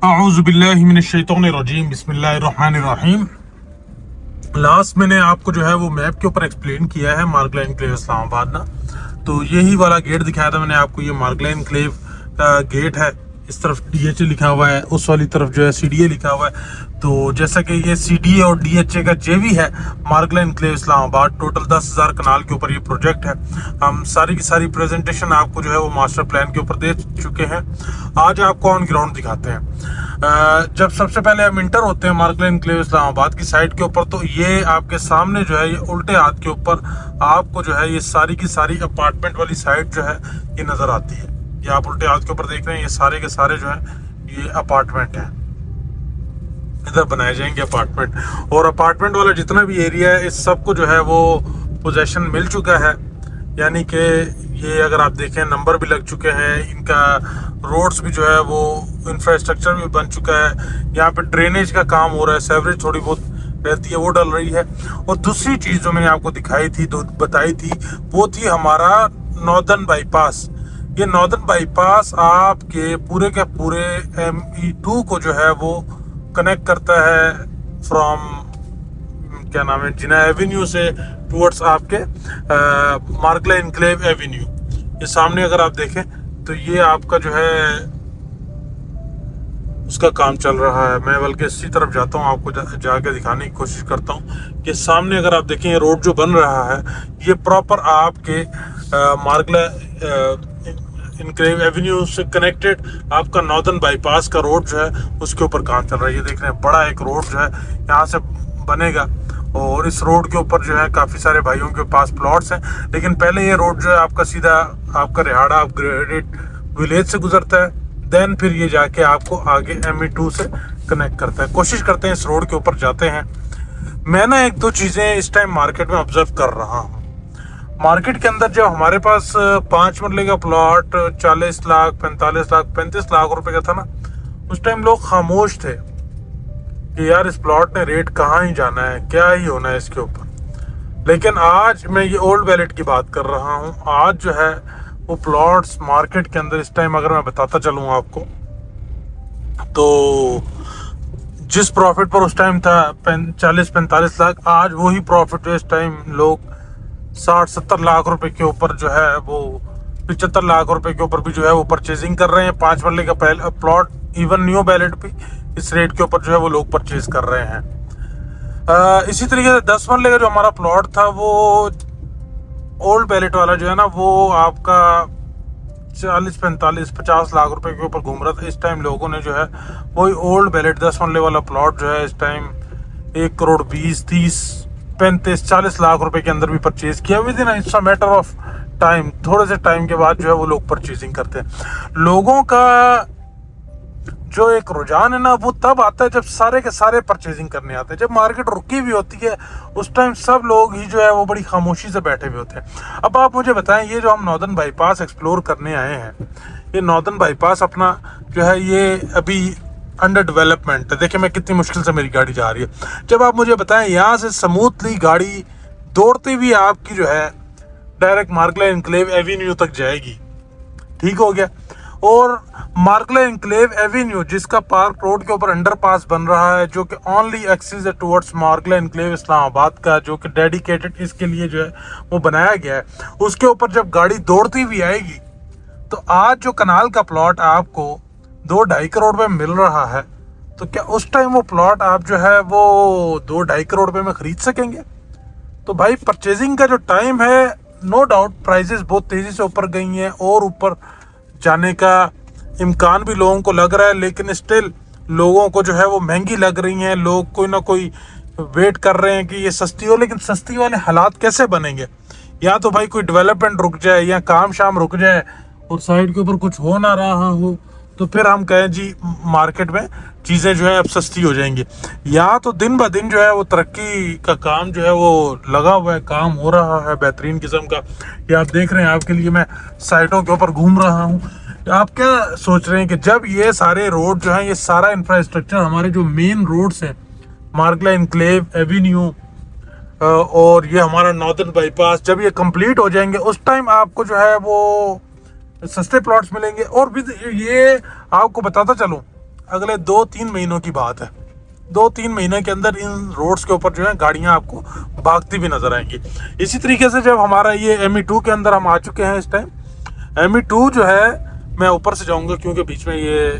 अऊज़ुबिल्लाहि मिनश्शैतानिर्रजीम बिस्मिल्लाहिर्रहमानिर्रहीम। लास्ट मैंने आपको जो है वो मैप के ऊपर एक्सप्लेन किया है मार्गला एनक्लेव इस्लामाबाद ना। तो यही वाला गेट दिखाया था मैंने आपको। ये मार्गला एनक्लेव का गेट है। इस तरफ DHA लिखा हुआ है, उस वाली तरफ जो है CDA लिखा हुआ है। तो जैसा कि ये CDA और DHA का JV है मार्गला एनक्लेव इस्लामाबाद। टोटल 10,000 कनाल के ऊपर ये प्रोजेक्ट है। हम सारी की सारी प्रेजेंटेशन आपको जो है वो मास्टर प्लान के ऊपर दे चुके हैं। आज आपको ऑन ग्राउंड दिखाते हैं। जब सबसे पहले हम इंटर होते हैं मार्गला एनक्लेव इस्लामाबाद की साइड के ऊपर, तो ये आपके सामने जो है ये उल्टे हाथ के ऊपर आपको जो है ये सारी की सारी अपार्टमेंट वाली साइड जो है ये नजर आती है। ये आप उल्टे हाथ के ऊपर देख रहे हैं, ये सारे के सारे जो है ये अपार्टमेंट है। इधर बनाए जाएंगे अपार्टमेंट, और अपार्टमेंट वाला जितना भी एरिया है इस सबको जो है वो पोजेशन मिल चुका है। यानी कि ये अगर आप देखें नंबर भी लग चुके हैं, इनका रोड्स भी जो है वो इंफ्रास्ट्रक्चर भी बन चुका है। यहाँ पे ड्रेनेज का काम हो रहा है, सेवरेज थोड़ी बहुत रहती है वो डल रही है। और दूसरी चीज़ जो मैंने आपको दिखाई थी, बताई थी, वो थी हमारा नॉर्दर्न बाईपास। ये नॉर्दर्न बाईपास आपके पूरे के पूरे ME2 को जो है वो कनेक्ट करता है फ्रॉम क्या नाम है जिना एवेन्यू से टुवर्ड्स आपके मार्गला एनक्लेव एवेन्यू। ये सामने अगर आप देखें तो ये आपका जो है उसका काम चल रहा है। मैं बल्कि इसी तरफ जाता हूँ, आपको जाके दिखाने की कोशिश करता हूँ कि सामने अगर आप देखें ये रोड जो बन रहा है ये प्रॉपर आपके मार्गला एनक्लेव एवेन्यू से कनेक्टेड आपका नॉर्दर्न बाईपास का रोड जो है उसके ऊपर काम चल रहा है। ये देख रहे हैं बड़ा एक रोड जो है यहाँ से बनेगा, और इस रोड के ऊपर जो है काफ़ी सारे भाइयों के पास प्लॉट्स हैं। लेकिन पहले ये रोड जो है आपका सीधा आपका रिहाड़ा अपग्रेडेड विलेज से गुजरता है, देन फिर ये जाके आपको आगे ME2 से कनेक्ट करता है। कोशिश करते हैं इस रोड के ऊपर जाते हैं। मैं ना एक दो चीज़ें इस टाइम मार्केट में ऑब्जर्व कर रहा हूँ। मार्केट के अंदर जब हमारे पास 5 मरले का प्लॉट 40 लाख 45 लाख 35 लाख रुपए का था ना, उस टाइम लोग खामोश थे कि यार इस प्लॉट ने रेट कहाँ ही जाना है, क्या ही होना है इसके ऊपर। लेकिन आज मैं ये ओल्ड वैलेट की बात कर रहा हूँ। आज जो है वो प्लॉट्स मार्केट के अंदर इस टाइम अगर मैं बताता चलूँ आपको, तो जिस प्रॉफिट पर उस टाइम था 40-45 लाख, आज वही प्रॉफिट इस टाइम लोग 60-70 लाख रुपए के ऊपर जो है वो 75 लाख रुपए के ऊपर भी जो है वो परचेजिंग कर रहे हैं। 5 मरले का पहले प्लॉट इवन न्यू बैलेट भी इस रेट के ऊपर जो है वो लोग परचेज कर रहे हैं। इसी तरीके से 10 मरले का जो हमारा प्लॉट था वो ओल्ड बैलेट वाला जो है ना वो आपका 40-45-50 लाख रुपए के ऊपर घूम रहा था। इस टाइम लोगों ने जो है वही ओल्ड बैलेट 10 मरले वाला प्लॉट जो है इस टाइम 1 करोड़ 20-30-35-40 लाख रुपए के अंदर भी परचेज किया। With in it's a matter of time, थोड़े से टाइम के बाद जो है वो लोग परचेजिंग करते हैं। लोगों का जो एक रुझान है ना वो तब आता है जब सारे के सारे परचेजिंग करने आते हैं। जब मार्केट रुकी हुई होती है उस टाइम सब लोग ही जो है वो बड़ी खामोशी से बैठे हुए होते हैं। अब आप मुझे बताएं, ये जो हम नॉर्दर्न बाईपास एक्सप्लोर करने आए हैं, ये नॉर्दर्न बाईपास अपना जो है ये अभी अंडर डेवलपमेंट है। देखिए मैं कितनी मुश्किल से मेरी गाड़ी जा रही है। जब आप मुझे बताएं यहाँ से स्मूथली गाड़ी दौड़ती हुई आपकी जो है डायरेक्ट मार्गला एनक्लेव एवेन्यू तक जाएगी, ठीक हो गया। और मार्गला एनक्लेव एवेन्यू जिसका पार्क रोड के ऊपर अंडरपास बन रहा है, जो कि ओनली एक्सेस है टुवर्ड्स मार्गला एनक्लेव इस्लामाबाद का, जो कि डेडिकेटेड इसके लिए जो है वो बनाया गया है, उसके ऊपर जब गाड़ी दौड़ती हुई आएगी तो आज जो कनाल का प्लॉट आपको 2-2.5 करोड़ में मिल रहा है, तो क्या उस टाइम वो प्लॉट आप जो है वो 2-2.5 करोड़ रुपए में खरीद सकेंगे? तो भाई परचेजिंग का जो टाइम है, नो डाउट प्राइसेस बहुत तेजी से ऊपर गई हैं और ऊपर जाने का इम्कान भी लोगों को लग रहा है, लेकिन स्टिल लोगों को जो है वो महंगी लग रही हैं। लोग कोई ना कोई वेट कर रहे हैं कि ये सस्ती हो, लेकिन सस्ती वाले हालात कैसे बनेंगे? या तो भाई कोई डेवलपमेंट रुक जाए या काम शाम रुक जाए और साइड के ऊपर कुछ हो ना रहा हो, तो फिर हम कहें जी मार्केट में चीज़ें जो है अब सस्ती हो जाएंगी। या तो दिन ब दिन जो है वो तरक्की का काम जो है वो लगा हुआ है, काम हो रहा है बेहतरीन किस्म का। ये आप देख रहे हैं, आपके लिए मैं साइटों के ऊपर घूम रहा हूँ। आप क्या सोच रहे हैं कि जब ये सारे रोड जो हैं, ये सारा इंफ्रास्ट्रक्चर हमारे जो मेन रोड्स हैं मार्गला एनक्लेव एवेन्यू और ये हमारा नॉर्दर्न बाईपास, जब ये कंप्लीट हो जाएंगे उस टाइम आपको जो है वो सस्ते प्लॉट्स मिलेंगे। और भी ये आपको बताता चलूं, अगले 2-3 महीनों की बात है। 2-3 महीने के अंदर इन रोड्स के ऊपर जो है गाड़ियां आपको भागती भी नजर आएंगी। इसी तरीके से जब हमारा ये ME2 के अंदर हम आ चुके हैं इस टाइम, ME2 जो है, मैं ऊपर से जाऊंगा क्योंकि बीच में ये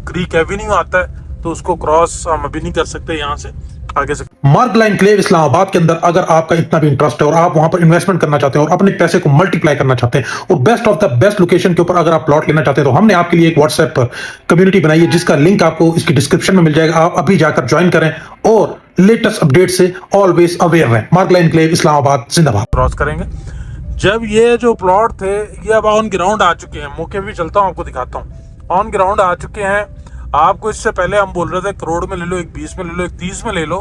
क्रीक एवेन्यू आता है, तो उसको क्रॉस हम अभी नहीं कर सकते यहाँ से आगे से। मार्गला एनक्लेव इस्लामाबाद के अंदर अगर आपका इतना भी इंटरेस्ट है और आप वहां पर इन्वेस्टमेंट करना चाहते हैं और अपने पैसे को मल्टीप्लाई करना चाहते हैं और best of the best location के ऊपर अगर आप प्लॉट लेना चाहते हैं, तो हमने आपके लिए एक व्हाट्सएप पर कम्युनिटी बनाई है जिसका लिंक आपको इसकी डिस्क्रिप्शन में मिल जाएगा। आप अभी जाकर ज्वाइन करें और लेटेस्ट अपडेट से ऑलवेज अवेयर रहें। मार्गला एनक्लेव इस्लामाबाद जिंदाबाद। क्रॉस करेंगे जब ये जो प्लॉट थे ये अब ऑन ग्राउंड आ चुके हैं। मौके भी चलता हूँ, आपको दिखाता हूँ। ऑन ग्राउंड आ चुके हैं। आपको इससे पहले हम बोल रहे थे करोड़ में ले लो, एक 20 में ले लो, एक 30 में ले लो,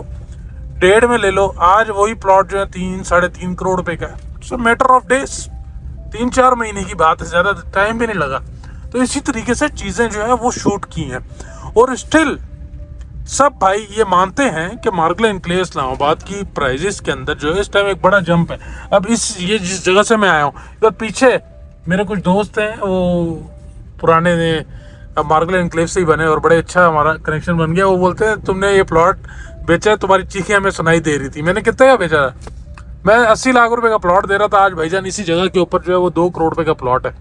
1.5 में ले लो। आज वही प्लॉट जो है 3-3.5 करोड़ रुपए का है। इट्स मैटर ऑफ डेज, 3-4 महीने की बात है, ज्यादा टाइम भी नहीं लगा। तो इसी तरीके से चीजें जो है वो शूट की हैं और स्टिल सब भाई ये मानते हैं कि मार्गला एनक्लेव इस्लामाबाद की प्राइजेस के अंदर जो है इस टाइम एक बड़ा जंप है। अब ये जिस जगह से मैं आया हूँ, इधर पीछे मेरे कुछ दोस्त हैं, वो पुराने मार्गला एनक्लेव से ही बने और बड़े अच्छा हमारा कनेक्शन बन गया। वो बोलते हैं तुमने ये प्लॉट बेचा है, तुम्हारी चीखें हमें सुनाई दे रही थी। मैंने कितने का बेचा? मैं 80 लाख रुपए का प्लॉट दे रहा था। आज भाईजान इसी जगह के ऊपर जो है वो 2 करोड़ रुपए का प्लॉट है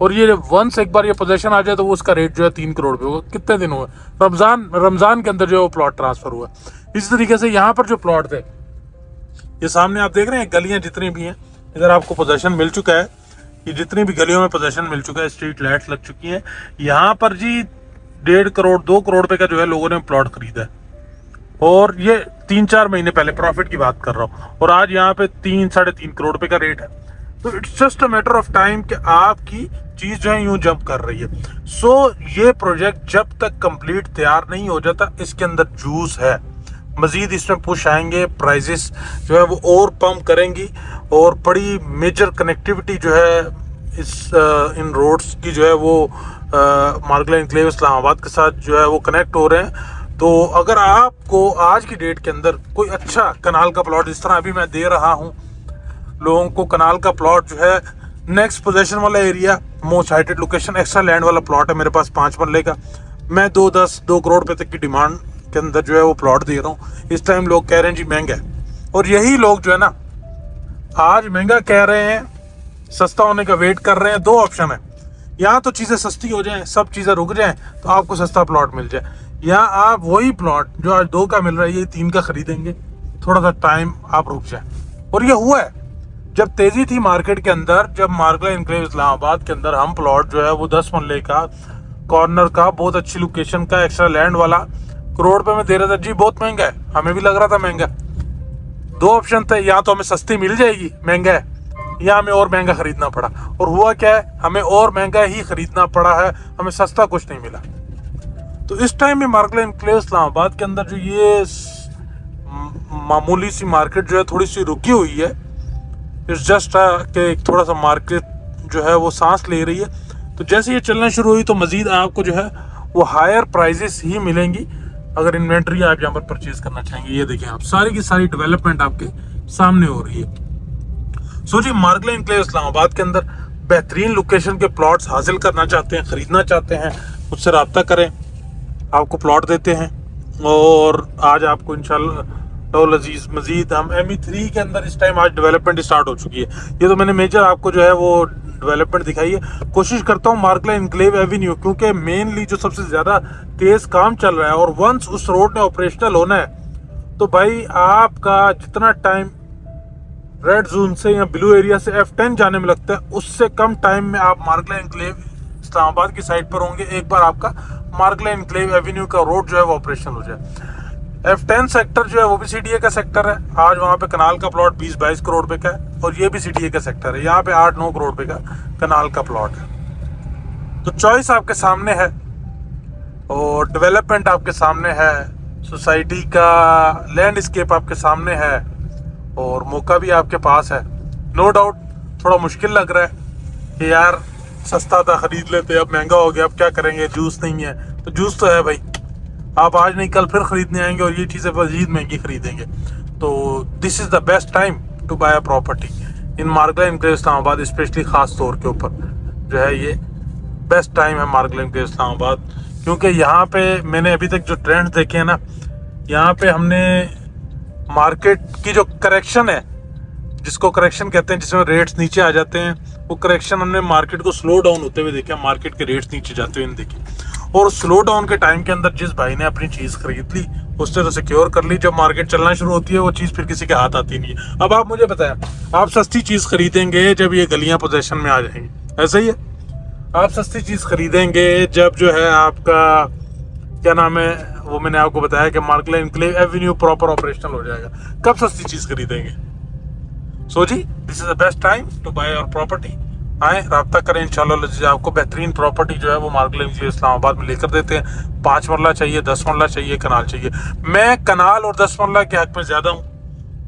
और ये वंस एक बार ये पोजीशन आ जाए तो वो उसका रेट जो है 3 करोड़ रुपए होगा। कितने दिन हुए? रमजान के अंदर जो है वो प्लॉट ट्रांसफर हुआ। इस तरीके से यहाँ पर जो प्लॉट थे, ये सामने आप देख रहे हैं, गलियां जितनी भी हैं इधर आपको पोजीशन मिल चुका है। ये जितनी भी गलियों में पोजीशन मिल चुका है, स्ट्रीट लाइट्स लग चुकी हैं। यहाँ पर जी 1.5 करोड़ 2 करोड़ रुपए का जो है लोगों ने प्लॉट खरीदा है और ये 3-4 महीने पहले प्रॉफिट की बात कर रहा हूँ। और आज यहाँ पे 3-3.5 करोड़ रुपए का रेट है। तो it's just a matter of time कि आपकी चीज जो है यूं जंप कर रही है। सो ये प्रोजेक्ट जब तक कंप्लीट तैयार नहीं हो जाता, इसके अंदर जूस है, मजीद इसमें पुश आएंगे, प्राइजेस जो है वो और पंप करेंगी और बड़ी मेजर कनेक्टिविटी जो है इस इन रोड्स की जो है वो मार्गला एनक्लेव इस्लामाबाद के साथ जो है वो कनेक्ट हो रहे हैं। तो अगर आपको आज की डेट के अंदर कोई अच्छा कनाल का प्लॉट, जिस तरह अभी मैं दे रहा हूँ लोगों को, कनाल का प्लॉट जो है नेक्स्ट पोजीशन वाला area, most heighted location, extra land वाला प्लॉट है मेरे पास 5 मरले का। मैं 2 करोड़ रुपए तक की डिमांड के अंदर जो है वो प्लॉट दे रहा हूँ। इस टाइम लोग कह रहे हैं जी महंगा है, और यही लोग जो है ना आज महंगा कह रहे हैं, सस्ता होने का वेट कर रहे हैं। 2 ऑप्शन है, यहाँ तो चीज़ें सस्ती हो जाएं, सब चीज़ें रुक जाएं तो आपको सस्ता प्लॉट मिल जाए, या आप वही प्लॉट जो आज 2 का मिल रहा है ये 3 का खरीदेंगे, थोड़ा सा टाइम आप रुक जाए। और ये हुआ है जब तेजी थी मार्केट के अंदर, जब मार्गला एनक्लेव इस्लामाबाद के अंदर हम प्लॉट जो है वो 10 मरले का, कॉर्नर का, बहुत अच्छी लोकेशन का, एक्स्ट्रा लैंड वाला, करोड़ रुपए में दे रहा था जी। बहुत महंगा है, हमें भी लग रहा था महंगा। 2 ऑप्शन थे, या तो हमें सस्ती मिल जाएगी, महंगा है, या हमें और महंगा खरीदना पड़ा। और हुआ क्या है, हमें और महंगा ही खरीदना पड़ा है, हमें सस्ता कुछ नहीं मिला। तो इस टाइम में मार्गला एनक्लेव इस्लामाबाद के अंदर जो ये मामूली सी मार्केट जो है थोड़ी सी रुकी हुई है, इट्स जस्ट कि थोड़ा सा मार्केट जो है वो सांस ले रही है। तो जैसे ये चलना शुरू हुई तो मजीद आपको जो है वो हायर प्राइजेस ही मिलेंगी अगर इन्वेंट्री आप यहाँ पर परचेज करना चाहेंगे। ये देखें आप, सारी की सारी डेवलपमेंट आपके सामने हो रही है। सो जी, मार्गला एनक्लेव इस्लामाबाद के अंदर बेहतरीन लोकेशन के प्लॉट्स हासिल करना चाहते हैं, खरीदना चाहते हैं, मुझसे रब्ता करें, आपको प्लॉट देते हैं। और आज आपको इंशाल्लाह अजीज मजीद हम ME3 के अंदर इस टाइम आज डेवलपमेंट स्टार्ट हो चुकी है। ये तो मैंने मेजर आपको जो है वो डेवलपमेंट दिखाई है। कोशिश करता हूँ मार्गला एनक्लेव एवेन्यू, क्योंकि मेनली जो सबसे ज्यादा तेज काम चल रहा है, और वंस उस रोड ने ऑपरेशनल होना है तो भाई आपका जितना टाइम रेड जोन से या ब्लू एरिया से F10 जाने में लगता है, उससे कम टाइम में आप मार्गला एनक्लेव इस्लामाबाद की साइड पर होंगे एक बार आपका मार्गला एनक्लेव एवेन्यू का रोड जो है वो ऑपरेशनल हो जाए। F10 सेक्टर जो है वो भी CDA का सेक्टर है। आज वहाँ पे कनाल का प्लॉट 20-22 करोड़ रुपए का है, और ये भी CDA का सेक्टर है। यहाँ पे 8-9 करोड़ रुपए का कनाल का प्लॉट है। तो चॉइस आपके सामने है और डेवलपमेंट आपके सामने है, सोसाइटी का लैंडस्केप आपके सामने है, और मौका भी आपके पास है। नो डाउट थोड़ा मुश्किल लग रहा है कि यार सस्ता था खरीद लेते, अब महंगा हो गया, अब क्या करेंगे, जूस नहीं है। तो जूस तो है भाई, आप आज नहीं कल फिर खरीदने आएंगे और ये चीज़ें मजीद महंगी खरीदेंगे। तो this is the best time to buy a property in Margalla enclave Islamabad, specially ख़ास तौर के ऊपर जो है ये बेस्ट टाइम है मार्गला एनक्लेव इस्लामाबाद क्योंकि यहाँ पे मैंने अभी तक जो ट्रेंड देखे हैं ना, यहाँ पे हमने मार्केट की जो करेक्शन है, जिसको करेक्शन कहते हैं, जिसमें रेट्स नीचे आ जाते हैं, वो करेक्शन हमने मार्केट को स्लो डाउन होते हुए देखा, मार्केट के रेट्स नीचे जाते हुए देखे। और स्लो डाउन के टाइम के अंदर जिस भाई ने अपनी चीज़ खरीद ली उससे तो सिक्योर कर ली, जब मार्केट चलना शुरू होती है वो चीज़ फिर किसी के हाथ आती नहीं है। अब आप मुझे बताएं, आप सस्ती चीज़ खरीदेंगे जब ये गलियां पोजीशन में आ जाएंगी, ऐसा ही है। आप सस्ती चीज़ खरीदेंगे जब जो है आपका क्या नाम है, वो मैंने आपको बताया कि market enclave avenue proper operational हो जाएगा। कब सस्ती चीज़ खरीदेंगे? सो जी, this is the best time to buy your property. आए, राब्ता करें, इंशाल्लाह आपको बेहतरीन प्रॉपर्टी जो है वो मार्केट एनक्लेव इस्लामाबाद में लेकर देते हैं। 5 मरला चाहिए, 10 मरला चाहिए, कनाल चाहिए। मैं कनाल और 10 मरला के हक में ज़्यादा हूँ,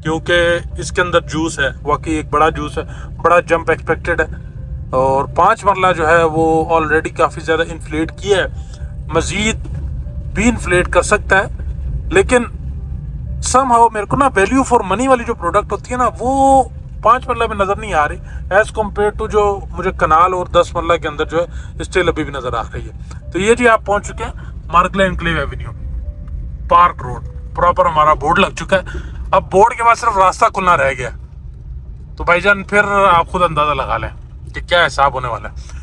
क्योंकि इसके अंदर जूस है, वाकई एक बड़ा जूस है, बड़ा जंप एक्सपेक्टेड है। और 5 मरला जो है वो ऑलरेडी काफ़ी ज़्यादा इन्फ्लेट किया है, मज़ीद भी इन्फ्लेट कर सकता है। लेकिन समहाउ मेरे को ना वैल्यू फॉर मनी वाली जो प्रोडक्ट होती है ना, वो 5 मरला में नज़र नहीं आ रही एज़ कम्पेयर टू जो मुझे कनाल और 10 मरला के अंदर जो है स्टिल अभी भी नज़र आ रही है। तो ये जी आप पहुंच चुके हैं market enclave Avenue, park road, proper हमारा बोर्ड लग चुका है। अब बोर्ड के बाद सिर्फ रास्ता खुलना रह गया, तो भाईजान फिर आप खुद अंदाज़ा लगा लें कि क्या हिसाब होने वाला है।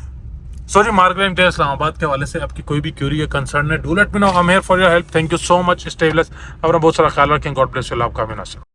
सो जी, मार्केट एनक्लेव इस्लामाबाद के हवाले से आपकी कोई भी क्यूरी या कंसर्न है, do let me know, I am here for your help. Thank you so much, stay blessed, अपना बहुत सारा ख्याल रखें, गॉड ब्लेस यू, आपका भी नासिर।